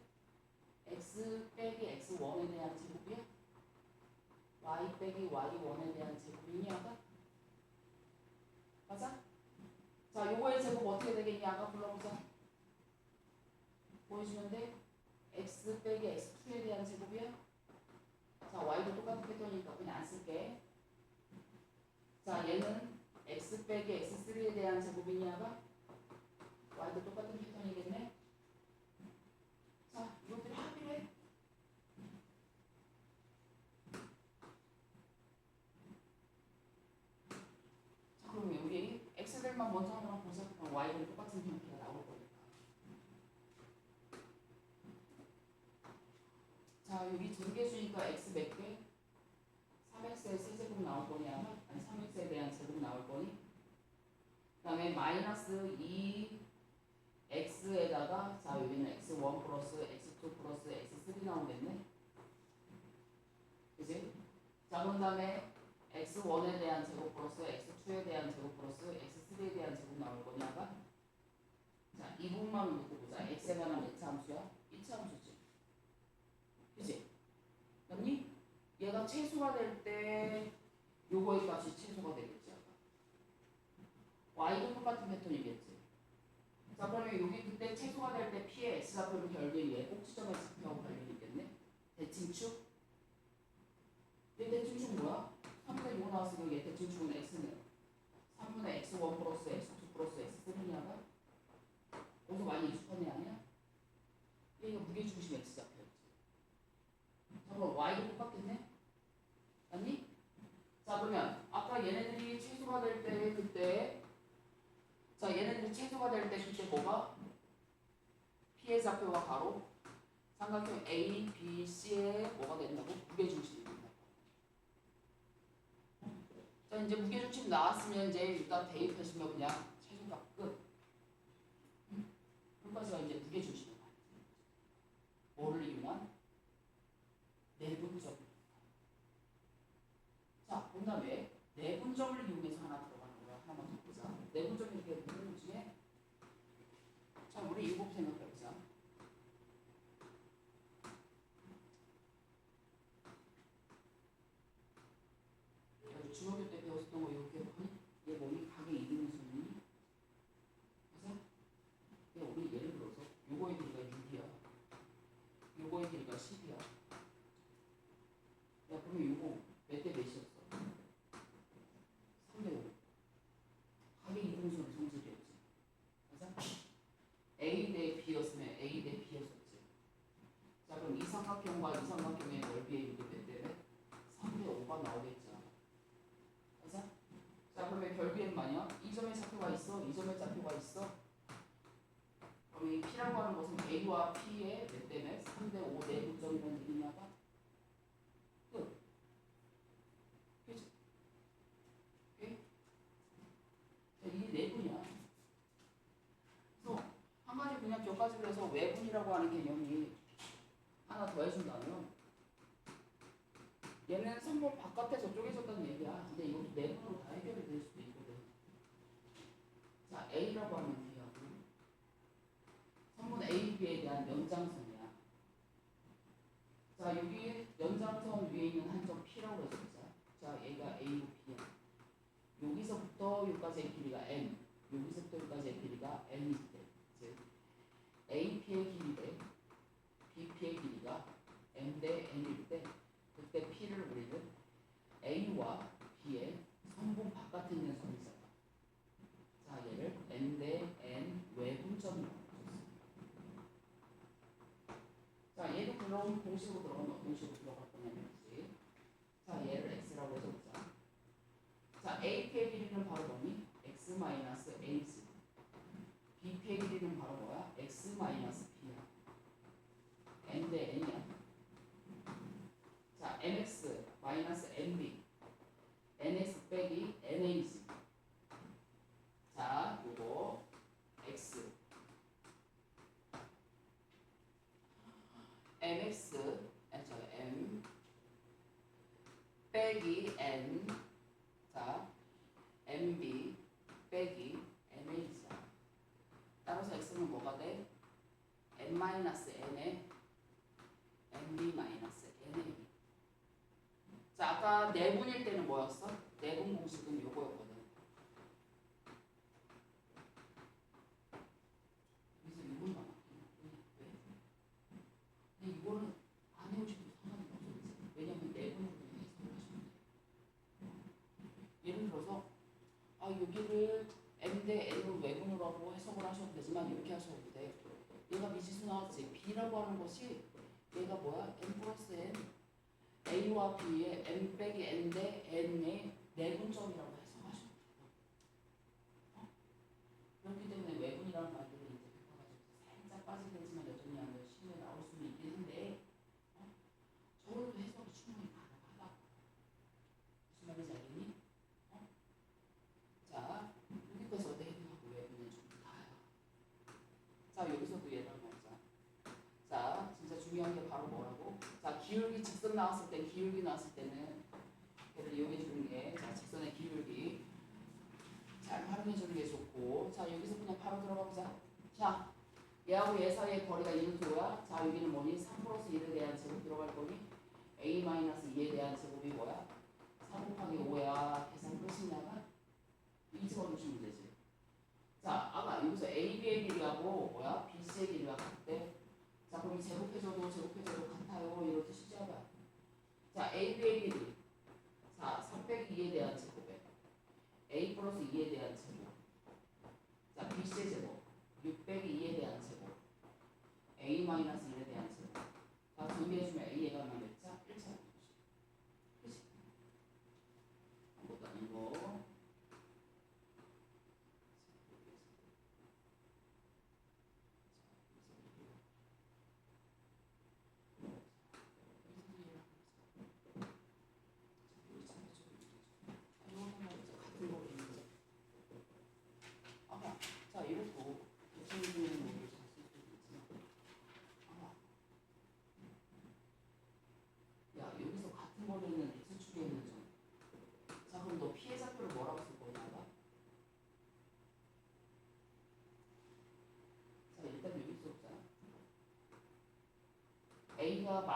X 빼기 X1에 대한 제곱이야? Y 빼기 Y1에 대한 제곱이니 아까? 맞아? 자, 요거의 제곱 어떻게 되겠니? 아까 불러보자. 보여주면 돼? X 빼기 X2에 대한 제곱이야? 자, Y도 똑같은 패턴이니까 그냥 안 쓸게. 자, 얘는 X 빼기 X3에 대한 제곱이니 아까? Y도 똑같은 패턴이겠네? 자, 이것들이 합의해. 자, 그러면 우리 X들만 먼저 하나 보자. 그럼 Y는 똑같은 형태가 나올 거니까. 자, 여기 전개수니까 X 몇 개? 3X의 세제곱 나올 거니 아마? 아니, 3X에 대한 제곱 나올 거니? 그 다음에 마이너스 2X에다가 자, 여기는 X1 플러스 X2 플러스 X3 나오겠네? 그지? 자, 그 다음에 X1에 대한 제곱 플러스 X2에 대한 제곱 플러스 X3에 대한 제곱 나올 거냐가? 자, 이 부분만 놓고 보자. X에 관한 몇 차 함수야? 2차 함수지. 그지? 맞니? 얘가 최소가 될 때 요거의 값이 최소가 되겠지. Y도 똑같은 패턴이겠지. 자, 그러면 여기 그때 최소가 될 때 P의 X좌표는 결국에 얘 꼭지점의 좌표하고 관련이 있겠네? 대칭축? 얘 대칭축 뭐야? 3분의 6 나왔으니까 얘 대칭축은 X네. 3분의 X1 플러스 X2 플러스 X3냐가? 거기서 많이 익숙한 애 아니야? 얘가 무게중심 X좌표였지. 자, 그럼 Y도 똑같겠네? 아니? 자, 그러면 아까 얘네들이 최소가 될 때 그때 자, 얘네들이 최소가 될 때 그때 뭐가? 삼각형 A, B, C에 뭐가 된다고? 무게중심이 된다고. 자, 이제 무게중심 나왔으면 이제 일단 대입하시면 그냥 최소값 끝. 여기까지가 이제 무게중심이야. 뭐를 이용한? 내분점. 자, 그 다음에 내분점을 이용해서 하나 들어가는 거야. 하나만 더 보자. 내분점이 이렇게 있는 중에 자, 우리 이거 생각해보자. 중학교 때 배웠었던 거 이거 기억하니? 얘 뭐니? 각의 이등분선이니? 그래서 얘 우리 예를 들어서 요거의 길이가 6이야. 요거의 길이가 10이야. 야, 그러면 요거 몇 대 몇이었어? 3대 5. 각의 이등분선의 성질이었지. 맞아? A 대 B였으면 A 대 B였었지. 자, 그럼 이 삼각형과 이 삼각형의 넓이의 이게 몇 대면 3대 5가 나오겠지. 맞아? 자, 그러면 결국엔 뭐냐? 이 점의 좌표가 있어. 이 점의 좌표가 있어. 그럼 이 P라고 하는 것은 A와 P의 몇 대면 3대 5 내분점이라는 얘기냐가? 끝. 그치? 오케이? 자, 이게 내분이야. 그래서 한 가지 그냥 몇 가지를 해서 외분이라고 하는 개념이 하나 더 해준다면 얘는 선물 바깥에 저쪽에 있었다는 얘기야. 근데 이것도 내분으로 다 해결이 될 수도 있거든. 자, A라고 하면 B하고 선분 A, B에 대한 연장선이야. 자, 여기 연장선 위에 있는 한 점 P라고 해주자. 자, 얘가 A고 B야. 여기서부터 여기까지의 길이가 N, 여기서부터 여기까지의 길이가 N일 때, 즉 AP의 길이 대 BP의 길이가 M 대 N일 때, 그때 P를 우리는 A와 B의 선분 바깥에 있는 선이잖아. 자, 얘를 N 대 N 외분점이라고 했습니다. 자, 얘도 그럼 공식으로 들어가면 어떤 공식으로 들어갈 거냐면, 자, 얘를 X라고 해서 보자. 자, AP의 길이는 바로 뭐니? X-A지. BP의 길이는 바로 뭐야? X-P야. N 대 N이야. 자, NX 마이너스 NB NX 빼기 NA지. 자, 요거 X MX M 빼기 N. 자, MB 빼기 NA자. 따라서 X는 뭐가 돼? N-N에 NB-NA. 자, 아까 내분일 때는 뭐였어? 내분 공식은 요거였거든. 그래서 이건 남았긴 왜? 근데 이거는 안 해오셔도 상관이 없어. 왜냐면 내분으로 해석을 하시면 돼. 예를 들어서 여기를 M 대 N으로 외분으로 하고 해석을 하셔도 되지만 이렇게 하셔도 돼. 얘가 미지수 나왔지. B라고 하는 것이 얘가 뭐야? N 플러스 N A와 B의 M 빼기 N 대 N의 내분점이라고 해석하시면 돼요. 그렇기 때문에 외분이라는 말들은 이제 바꿔가지고 살짝 빠지게 되지만 여전히 안 쉽게 나올 수는 있긴 한데 저걸로 해석이 충분히 가능하다. 무슨 말인지 알겠니? 자, 여기까지 내분하고 외분은 전부 다야. 자, 여기서도 얘랑 말자. 자, 진짜 중요한 게 바로 뭐라고? 자, 기울기 직선 나왔을 때, 기울기 나왔을 때는 얘를 이용해 주는 게, 자, 직선의 기울기 잘 활용해 주는 게 좋고, 자, 여기서 그냥 바로 들어가 보자. 자, 얘하고 얘 사이의 거리가 1도야. 자, 여기는 뭐니? 3 플러스 1에 대한 제곱 들어갈 거니? A-2에 대한 제곱이 뭐야? 3 곱하기 5야. 계산 끝이냐가? 이 집어넣으시면 되지. 자, 아까 여기서 AB의 길이하고 뭐야? BC의 길이가 같대. 자, 그럼 제곱해줘도 같아요. 이런 뜻이지 않아? 자, AB의 길이. 자, 3 빼기 2에 대한 제곱에 A 플러스 2에 대한 제곱. 자, BC의 제곱. 6 빼기 2에 대한 제곱. A 마이너스 1에 대한 제곱. 자, 정리해주면 A가 얼마 몇 자? 1차. 그치? 아무것도 아닌 거.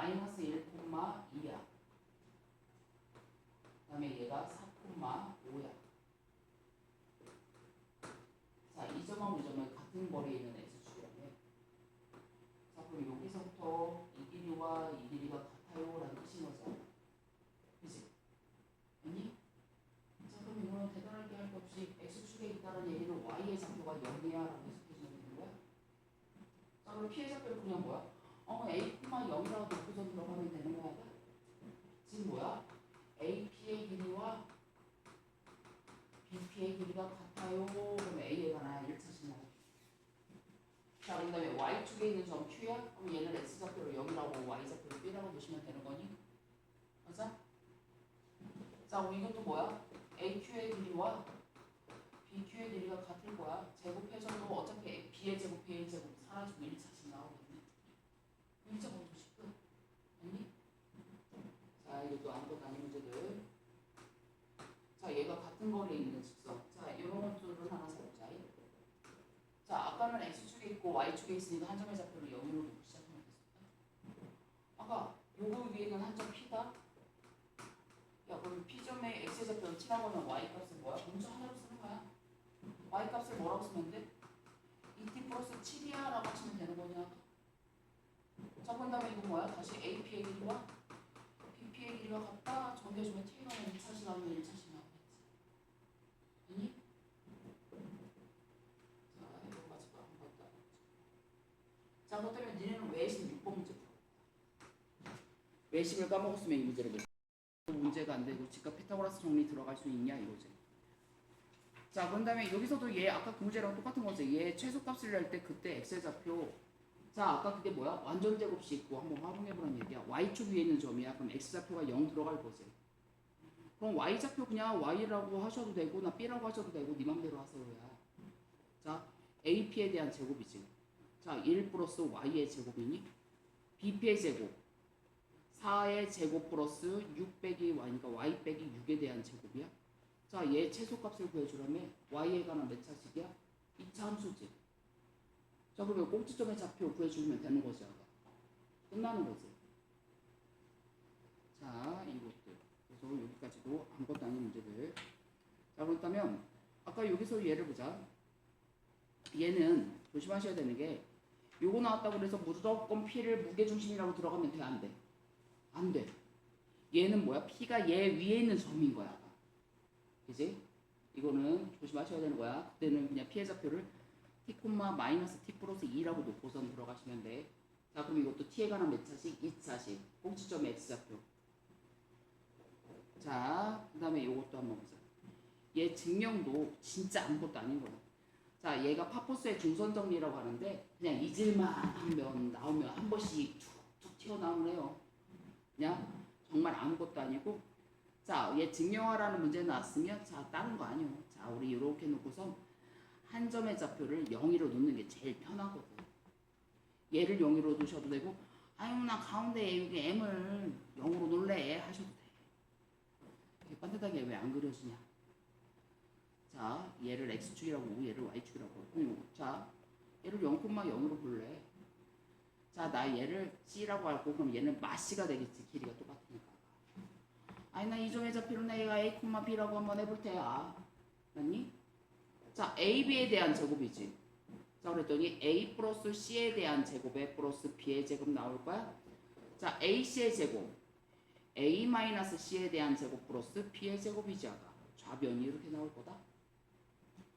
마이너스 1,2야. 그 다음에 얘가 4,5야. 자, 이 점하고 이 점은 같은 거리에 있는 x축이라며. 자, 그럼 여기서부터 이 길이와 이 길이가 같아요 라는 뜻인 거죠. 그치? 아니? 자, 그럼 이거는 대단하게 할 거 없이 x축에 있다는 얘기는 y의 좌표가 0이야 라고 해석해주면 되는 거야. 자, 그럼 p의 좌표를 그냥 뭐야? a, 0이라고 놓고서 들어가면 되는 거야. 지금 뭐야? AP의 길이와 BP의 길이가 같아요. 그럼 A에 관한 1차식 나오죠. 자, 그 다음에 Y축에 있는 점 Q야? 그럼 얘는 X좌표로 0이라고 Y좌표로 B라고 보시면 되는 거니? 맞아? 자, 그럼 이것도 뭐야? AQ의 길이와 BQ의 길이가 같을 거야. 제곱해줘도 어차피 B의 제곱, A의 제곱 사라지고 1차식 나오겠네. 1차 검토식 끝. 아니? 자, 이것도 아무것도 아닌 문제들. 자, 얘가 같은 거리에 있는 직선. 자, 이런 것들을 하나 세우자. 자, 아까는 X축에 있고 Y축에 있으니까 한 점의 좌표를 0으로 놓고 시작하면 됐었다. 아까 요거 위에는 한 점 P다. 야, 그럼 P점의 X의 좌표는 T라고 하면 Y 값은 뭐야? 문자 하나로 쓰는 거야. Y 값을 뭐라고 쓰면 돼? 2T 플러스 7이야 라고 하시면 되는 거냐. 자, 그 다음에 이거 뭐야? 다시 AP의 길이와 BP의 길이가 같다. 정리해주면 T가 2차식 하면 1차식 나오겠지. 아니? 자, 이거 가지고 한 것도 아니죠. 자, 그것 때문에 니네는 외심 6번 문제 풀어. 외심을 까먹었으면 이 문제를 못 풀어. 문제가 안 되고 직각 피타고라스 정리 들어갈 수 있냐 이거지. 자, 그 다음에 여기서도 얘 아까 그 문제랑 똑같은 거지. 얘 최소값을 낼 때 그때 x의 좌표. 자, 아까 그게 뭐야? 완전 제곱식 있고 한번 활용해보라는 얘기야. y축 위에 있는 점이야. 그럼 x좌표가 0 들어갈 거지. 그럼 y좌표 그냥 y라고 하셔도 되고 나 b라고 하셔도 되고 네 맘대로 하세요야. 자, ap에 대한 제곱이지. 자, 1 플러스 y의 제곱이니? bp의 제곱 4의 제곱 플러스 6 빼기 y니까 y 빼기 6에 대한 제곱이야. 자, 얘 최소값을 구해주려면 y에 관한 몇 차식이야? 2차 함수지. 자, 그러면 꼭지점의 좌표 구해주면 되는 거지. 끝나는 거지. 자, 이것들. 그래서 여기까지도 아무것도 아닌 문제들. 자, 그렇다면 아까 여기서 얘를 보자. 얘는 조심하셔야 되는 게 요거 나왔다고 그래서 무조건 P를 무게중심이라고 들어가면 돼? 안 돼? 안 돼. 얘는 뭐야? P가 얘 위에 있는 점인 거야. 그지? 이거는 조심하셔야 되는 거야. 그때는 그냥 P의 좌표를 T, 마이너스 T 플러스 2라고 놓고선 들어가시면 돼. 자, 그럼 이것도 T에 관한 몇 차식? 2차식. 꼭지점 X좌표. 자, 그 다음에 이것도 한번 보자. 얘 증명도 진짜 아무것도 아닌 거야. 자, 얘가 파포스의 중선 정리라고 하는데 그냥 잊을만 하면 나오면 한 번씩 툭툭 튀어나오네요. 그냥 정말 아무것도 아니고. 자, 얘 증명하라는 문제 나왔으면 자, 다른 거 아니요. 자, 우리 이렇게 놓고서 한 점의 좌표를 0으로 놓는 게 제일 편하거든. 얘를 0으로 놓으셔도 되고 아유 나 가운데 여기 m을 0으로 놓을래 하셔도 돼. 반듯하게 왜 안 그려지냐. 자, 얘를 x축이라고 하고 얘를 y축이라고 하고. 자, 얘를 0,0으로 볼래. 자, 나 얘를 c라고 하고 그럼 얘는 마씨가 되겠지. 길이가 똑같으니까. 아니 나 이 점의 좌표로 내가 a, b라고 한번 해볼 테야. 맞니? 자, AB에 대한 제곱이지. 자, 그랬더니 A 플러스 C에 대한 제곱에 플러스 B의 제곱 나올 거야. 자, AC의 제곱 A 마이너스 C에 대한 제곱 플러스 B의 제곱이지. 아까 좌변이 이렇게 나올 거다.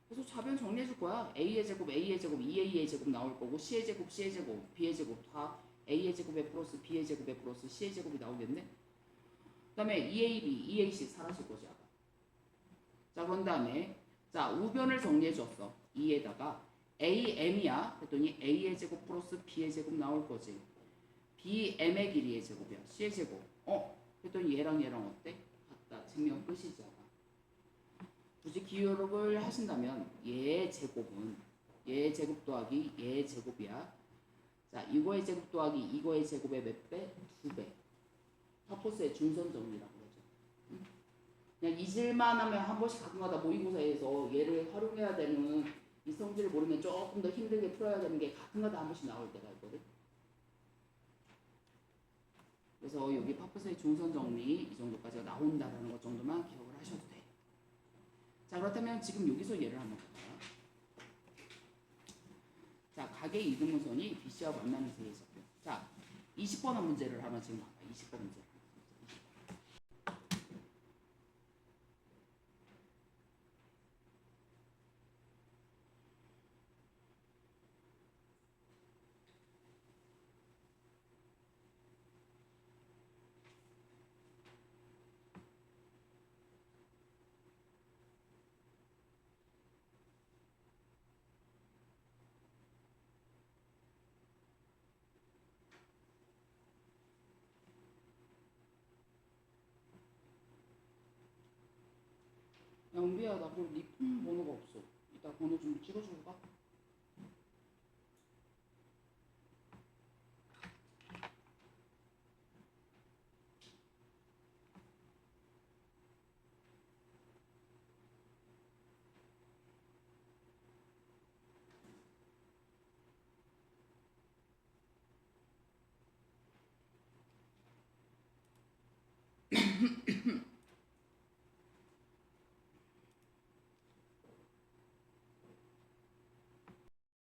그래서 좌변 정리해 줄 거야. A의 제곱, A의 제곱, 2A의 제곱 나올 거고 C의 제곱, C의 제곱, B의 제곱 다 A의 제곱에 플러스 B의 제곱에 플러스 C의 제곱이 나오겠네. 그 다음에 2AB, 2AC 사라질 거지. 아까. 자, 그런 다음에 자, 우변을 정리해 줬어. 2에다가 AM이야. 그랬더니 A의 제곱 플러스 B의 제곱 나올 거지. BM의 길이의 제곱이야. C의 제곱. 그랬더니 얘랑 어때? 같다. 증명 끝이지. 굳이 기울업을 하신다면 얘 제곱은 얘 제곱 더하기 얘 제곱이야. 자, 이거의 제곱 더하기 이거의 제곱의 몇 배? 2배. 파포스의 중선 정리라고 그러죠. 그냥 잊을만 하면 한 번씩 가끔가다 모의고사에서 얘를 활용해야 되는 이 성질을 모르면 조금 더 힘들게 풀어야 되는 게 가끔가다 한 번씩 나올 때가 있거든. 그래서 여기 파프스의 중선 정리 이 정도까지가 나온다라는 것 정도만 기억을 하셔도 돼. 자, 그렇다면 지금 여기서 예를 한번 볼까요? 자, 가게 이등분선이 BC와 만나는 사이에 있었고요. 자, 20번의 문제를 하나 지금 봐봐. 20번 문제. 야, 은비야, 나그네폰 번호가 없어. 이따 번호 좀 찍어주고 가.